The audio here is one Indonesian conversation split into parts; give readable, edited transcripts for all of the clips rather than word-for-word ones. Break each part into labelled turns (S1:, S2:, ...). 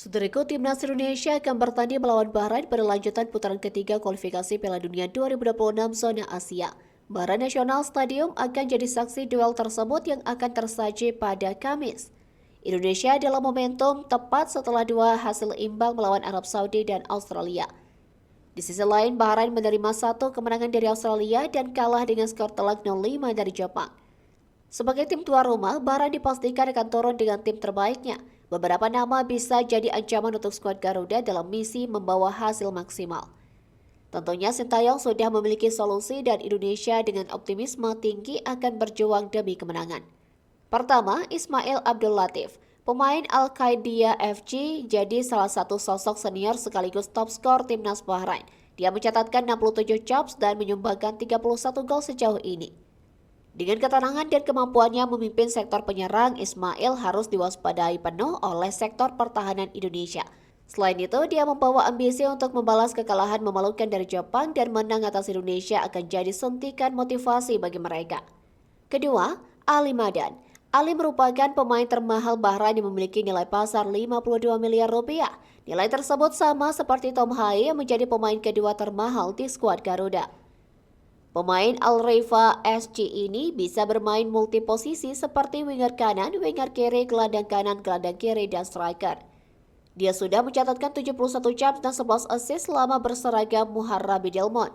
S1: Saudaraku, Timnas Indonesia akan bertanding melawan Bahrain pada lanjutan putaran ketiga kualifikasi Piala Dunia 2026 zona Asia. Bahrain National Stadium akan jadi saksi duel tersebut yang akan tersaji pada Kamis. Indonesia dalam momentum tepat setelah dua hasil imbang melawan Arab Saudi dan Australia. Di sisi lain, Bahrain menerima satu kemenangan dari Australia dan kalah dengan skor telak 0-5 dari Jepang. Sebagai tim tuan rumah, Bahrain dipastikan akan turun dengan tim terbaiknya. Beberapa nama bisa jadi ancaman untuk skuad Garuda dalam misi membawa hasil maksimal. Tentunya Sintayong sudah memiliki solusi dan Indonesia dengan optimisme tinggi akan berjuang demi kemenangan. Pertama, Ismail Abdul Latif, pemain Al-Qaeda FC, jadi salah satu sosok senior sekaligus top skor timnas Bahrain. Dia mencatatkan 67 chops dan menyumbangkan 31 gol sejauh ini. Dengan ketenangan dan kemampuannya memimpin sektor penyerang, Ismail harus diwaspadai penuh oleh sektor pertahanan Indonesia. Selain itu, dia membawa ambisi untuk membalas kekalahan memalukan dari Jepang dan menang atas Indonesia akan jadi suntikan motivasi bagi mereka. Kedua, Ali Madan. Ali merupakan pemain termahal Bahrain yang memiliki nilai pasar 52 miliar rupiah. Nilai tersebut sama seperti Tom Haye yang menjadi pemain kedua termahal di skuad Garuda. Pemain Al-Raifa SC ini bisa bermain multiposisi seperti winger kanan, winger kiri, gelandang kanan, gelandang kiri, dan striker. Dia sudah mencatatkan 71 chops dan 11 assist selama berseragam Muharrabin Delmon.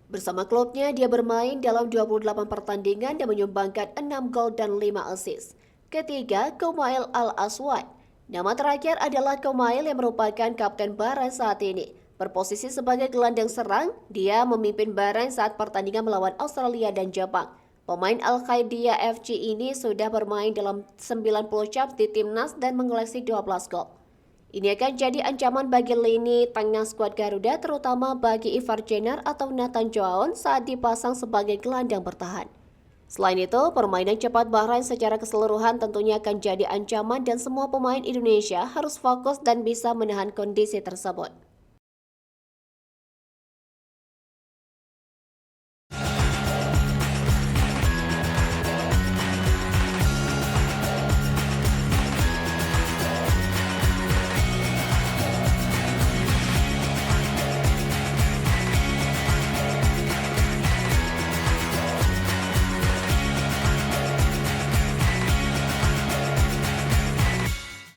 S1: Bersama klubnya, dia bermain dalam 28 pertandingan dan menyumbangkan 6 gol dan 5 assist. Ketiga, Kumail Al-Aswad. Nama terakhir adalah Kumail yang merupakan kapten Bahrain saat ini. Berposisi sebagai gelandang serang, dia memimpin Bahrain saat pertandingan melawan Australia dan Jepang. Pemain Al-Qaeda FC ini sudah bermain dalam 90 chops di timnas dan mengoleksi 12 gol. Ini akan jadi ancaman bagi lini tengah skuad Garuda, terutama bagi Ivar Jenner atau Nathan Joaon saat dipasang sebagai gelandang bertahan. Selain itu, permainan cepat Bahrain secara keseluruhan tentunya akan jadi ancaman dan semua pemain Indonesia harus fokus dan bisa menahan kondisi tersebut.